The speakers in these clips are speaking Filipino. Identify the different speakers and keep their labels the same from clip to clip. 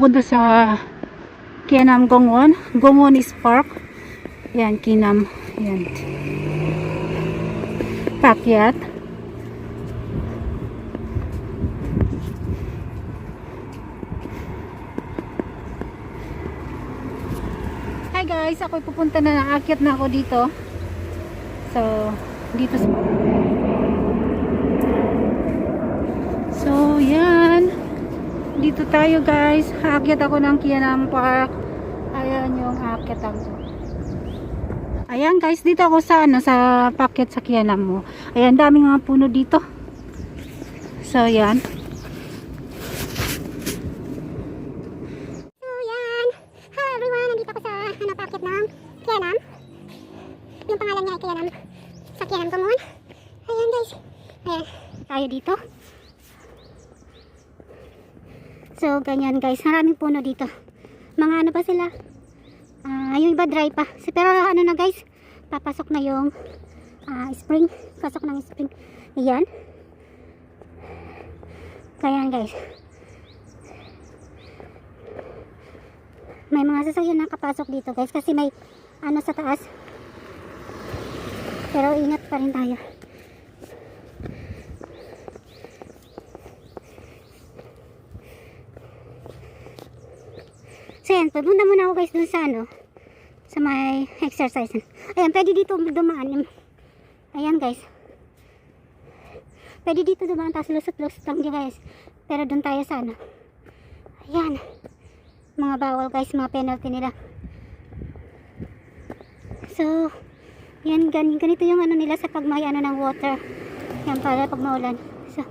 Speaker 1: pupunta sa Kianam Gongwon. Gongwon is park. Yan, Kinam. Yan. Pakyat. Hi guys, ako'y pupunta na, naakyat na ako dito. So, dito sa... So, yan. Dito tayo guys. Aakyat ako ng Kianam Park. Ayan yung aakyat ako. Ayan guys, dito ako sa ano, sa packet sa Kianam mo. Ayan, daming mga puno dito. So, yan.
Speaker 2: So, yan. Hello everyone, nandito ako sa packet ng Kianam. Yung pangalan niya ay Kianam. Sa Kianam Gongwon. Ayan guys. Ayan, tayo dito. So, ganyan guys. Maraming puno dito. Mga ano pa sila? Yung iba dry pa. Pero ano na guys, papasok na yung spring. Pasok ng spring. Ayan. Kaya guys. May mga sasakyan nakapasok dito guys. Kasi may ano sa taas. Pero ingat pa rin tayo. So yan, pupunta muna ako guys dun sa ano, sa may exercise. Ayan, pwede dito dumaan. Ayan guys. Pwede dito dumaan, tapos lusot-lusot lang dyan guys. Pero dun tayo sa ano. Ayan. Mga bawal guys, mga penalty nila. So, yan, ganito yung ano nila sa pag may ano ng water. Yan para pag maulan. So,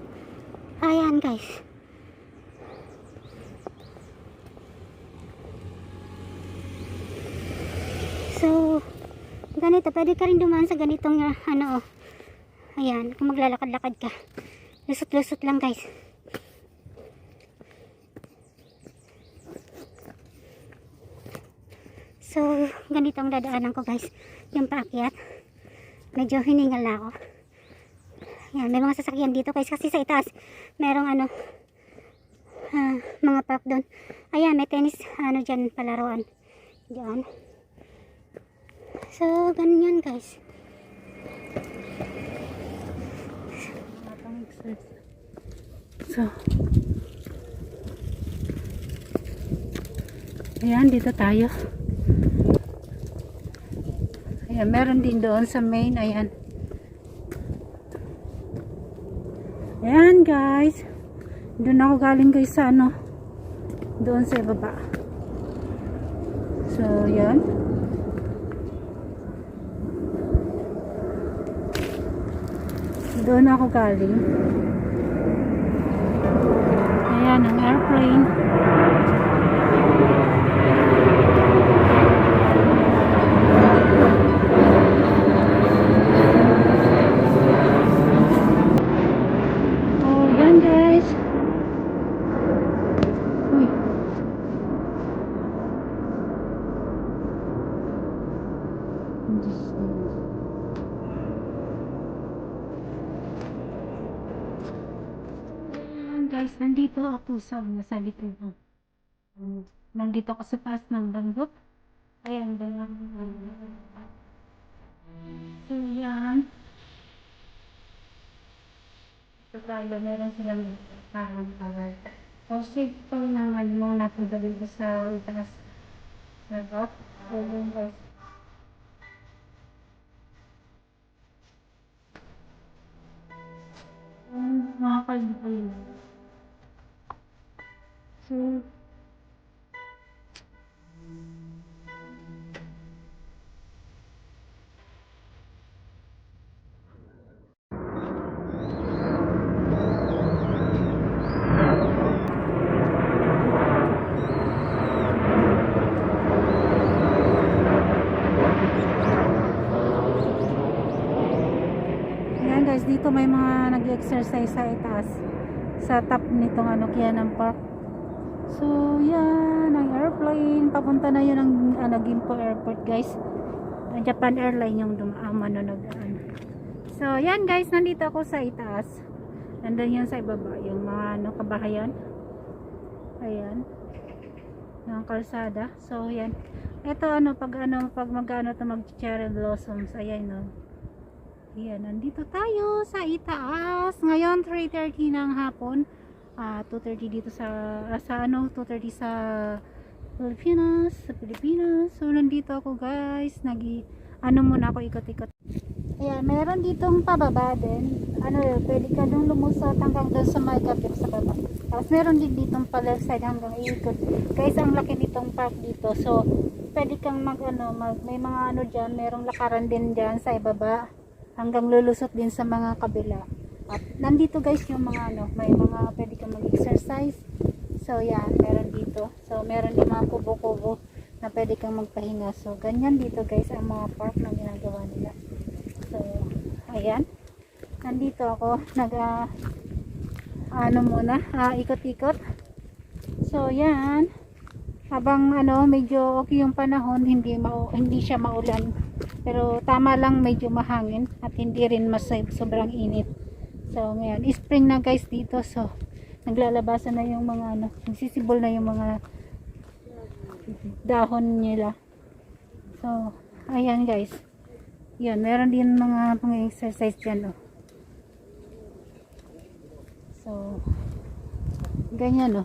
Speaker 2: ayan guys. So, ganito, pwede ka rin dumaan sa ganitong ano, ayan, kung maglalakad-lakad ka. Lusot-lusot lang guys. So, ganito ang dadaanan ko guys. Yung paakyat. Medyo hiningal na ako. Ayan, may mga sasakyan dito guys. Kasi sa itaas, merong ano, mga park doon. Ayan, may tennis, ano dyan, palaruan. Diyan. So, ganyan guys.
Speaker 1: So, ayan, dito tayo. Ayan, meron din doon sa main. Ayan. Ayan guys. Doon ako galing guys sa ano. Doon sa baba. So, yan. Doon ako galing. Ayan ang airplane. Oh, yan guys. Uy. Guys, nandito ako sa likod. Nandito ako sa taas ng bundok. Ayan, ganyan. So, yan. Ito tayo, meron silang parang kawal. So, safe pa naman mo natudali ko sa taas na rock. So, yun guys. Mga kalbo yun. So, ayan guys, dito may mga nag-exercise sa itaas. Sa top nitong ano, Kianam Park. So, yan, ang airplane. Papunta na yun ang Gimpo Airport, guys. Japan Airline yung dumaan na nag-ano. So, yan guys, nandito ako sa itaas. Nandun yan sa ibaba, yung mga ano, kabahayan. Ayan. Yung kalsada. So yan. Ito ano, pag magano to mag cherry blossoms. Ayan no. Ayan, nandito tayo sa itaas. Ngayon 3:30 ng hapon. 2:30 dito sa 2:30 sa Pilipinas. So nandito ako guys. Muna ako ikot-ikot. Ayan, meron ditong pababa din. Pwede ka dong lumusot hanggang doon sa may kapit sa baba. Tapos meron din ditong pa left side hanggang iikot. Guys, ang laki nitong park dito. So, pwede kang may mga dyan, merong lakaran din dyan sa ibaba. Hanggang lulusot din sa mga kabila. At nandito guys yung mga may mga pwede kang mag-exercise. So, yan, meron dito. So, meron din mga kubo-kubo na pwede kang magpahinga. So, ganyan dito guys ang mga park na ginagawa nila. So, ayan. Nandito ako ikot-ikot. So, yan. Habang medyo okay yung panahon, hindi siya maulan. Pero tama lang, medyo mahangin at hindi rin sobrang init. So, ngayon, spring na guys dito. So, naglalabasan na yung mga nagsisibol na yung mga dahon nila. So, ayan guys. Yan, meron din mga pang-exercise dyan, So, ganyan,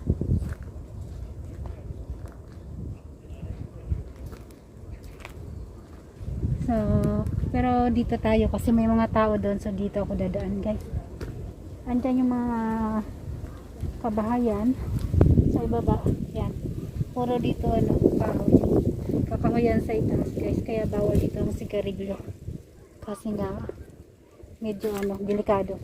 Speaker 1: So, pero dito tayo kasi may mga tao doon. So, dito ako dadaan, guys. Andyan yung mga kabahayan sa ibaba. Yan. Puro dito, kahoy. Kakahoyan sa itaas, guys. Kaya bawal dito ang sigarilyo. Kasi nga medyo delikado.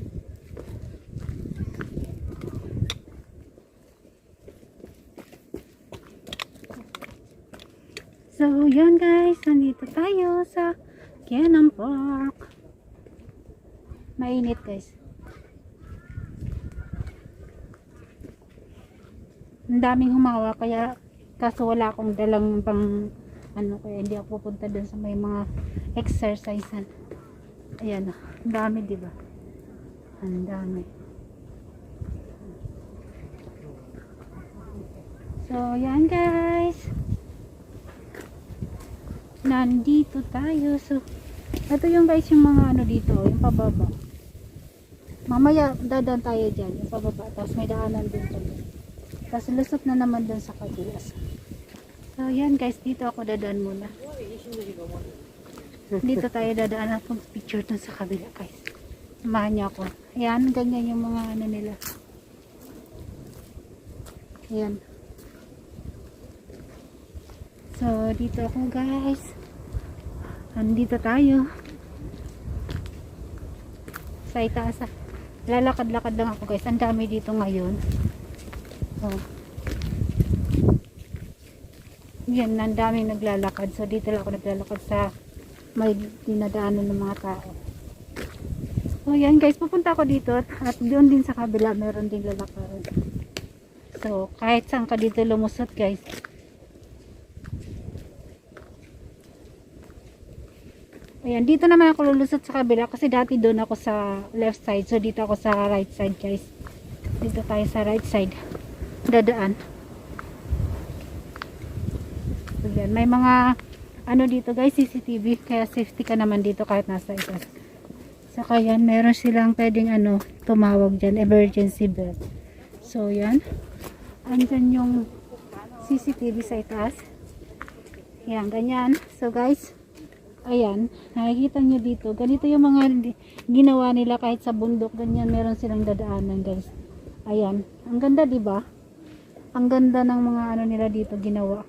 Speaker 1: So yun guys, nandito tayo sa Cannon Park. Mainit guys. Ang daming humawa kaya kaso wala akong dalang pang kaya hindi ako pupunta dun sa may mga exercisean. Ayan, ang dami, diba? Ang dami. So, yan guys. Nandito tayo. So, ito yung guys yung mga dito, yung pababa. Mamaya dadaan tayo dyan, yung pababa. Tapos may daanan din tayo. Tapos lusot na naman dun sa kabilas. So, yan guys, dito ako dadaan muna. Dito tayo dadaan akong picture dun sa kabila guys. Samahan niyo ako. Ayan, ganyan yung mga nila. Ayan. So, dito ako guys. Andito tayo. Sa itaas. Lalakad-lakad lang ako guys. Ang dami dito ngayon. So, yan, ang daming naglalakad. So, dito lang ako naglalakad sa may dinadaanan ng mga tao. So, yan guys, pupunta ako dito at doon din sa kabila meron din lalakaran. So, kahit saan ka dito lumusot guys. Ayan, dito naman ako lulusot sa kabila kasi dati doon ako sa left side. So, dito ako sa right side guys. Dito tayo sa right side. Dadaan. So, yan, may mga dito guys, CCTV, kaya safety ka naman dito kahit nasa itaas. Saka yan, meron silang pwedeng tumawag dyan, emergency bell. So yan, andyan yung CCTV sa itaas. Yan, ganyan. So guys, ayan, nakikita nyo dito, ganito yung mga ginawa nila kahit sa bundok, ganyan meron silang dadaanan guys. Ayan, ang ganda diba? Ang ganda ng mga nila dito ginawa.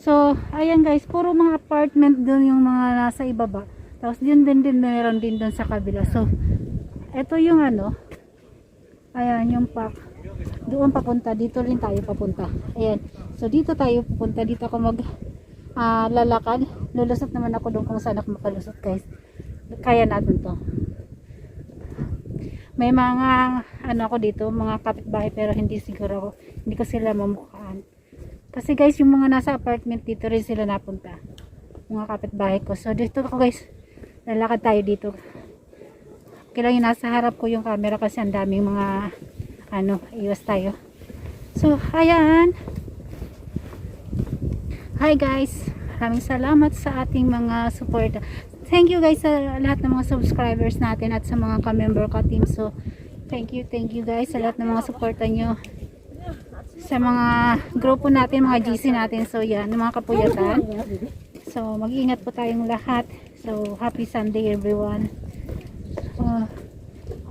Speaker 1: So, ayan guys, puro mga apartment doon yung mga nasa ibaba. Tapos din meron din doon sa kabila. So, ito yung ayan, yung park. Doon papunta, dito rin tayo papunta. Ayan. So, dito tayo papunta. Dito ako lalakad. Lulusot naman ako doon kung saan ako makalusot guys. Kaya natin to. May mga, ako dito, mga kapitbahay pero hindi siguro ako. Hindi ko sila mamukhaan. Kasi guys, yung mga nasa apartment dito rin sila napunta. Mga kapitbahay ko. So, dito ako guys. Lalakad tayo dito. Kailangan yung nasa harap ko yung camera kasi ang daming mga iwas tayo. So, ayan. Hi guys, maraming salamat sa ating mga support. Thank you guys sa lahat ng mga subscribers natin at sa mga ka-member ka team. So thank you guys sa lahat ng mga suporta nyo sa mga grupo natin, mga GC natin. So yan, mga kapuyatan. So mag-iingat po tayong lahat. So happy Sunday everyone.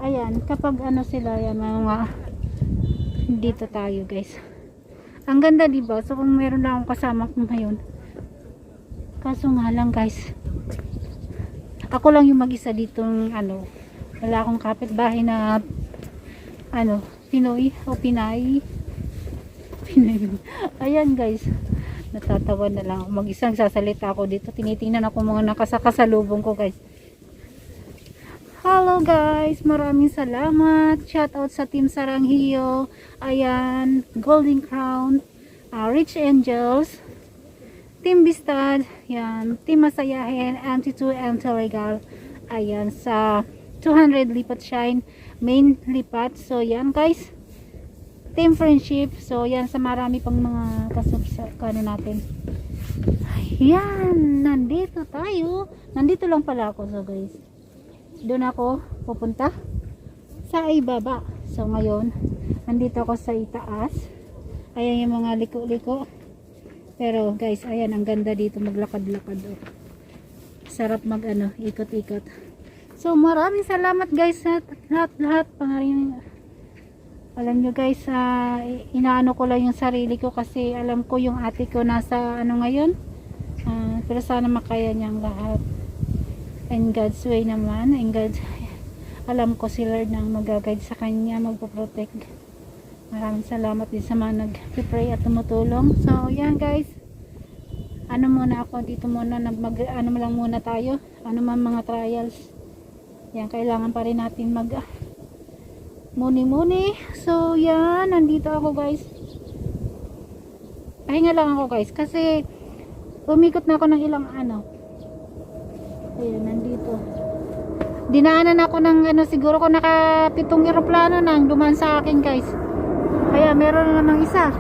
Speaker 1: Ayan, kapag ano sila yan, mga dito tayo guys. Ang ganda diba? So kung meron lang akong kasama kung ngayon, kaso nga lang guys, ako lang yung mag-isa dito ano, wala akong kapitbahay na ano, Pinoy o Pinay. Ayan guys, natatawa na lang ako mag-isa, nagsasalita ako dito, tinitingnan ako mga nakasakasalubong ko guys. Hello guys, maraming salamat, shout out sa Team Saranghiyo, ayan, Golden Crown, Rich Angels, Team Bistad, yan, Team Masayahin, MT2, MT Regal, ayan, sa 200 Lipat Shine, main lipat. So yan guys, Team Friendship, so yan, sa marami pang mga kasubsakano natin. Ayan, nandito tayo, nandito lang pala ako. So guys, doon ako pupunta sa ibaba. So ngayon, nandito ako sa itaas, ayan yung mga liko-liko. Pero guys, ayan, ang ganda dito maglakad-lakad. Oh. Sarap mag ano, ikot-ikot. So maraming salamat guys sa lahat-lahat. Alam nyo guys, inaano ko lang yung sarili ko kasi alam ko yung ate ko nasa ano ngayon. Pero sana makaya niyang lahat. In God's way naman. In God's, alam ko si Lord nang mag-guide sa kanya, magpo-protect. Maraming salamat din sa mga nag-pray at tumutulong. So yan guys, ano muna ako dito muna, ano lang muna tayo, ano man mga trials, yan, kailangan pa rin natin mag muni. So yan, nandito ako guys, pahinga lang ako guys kasi umikot na ako ng ilang ano. Ayan, nandito dinaanan ako ng ano, siguro ko naka 7 eroplano nang dumaan sa akin guys. Kaya meron na namang isa.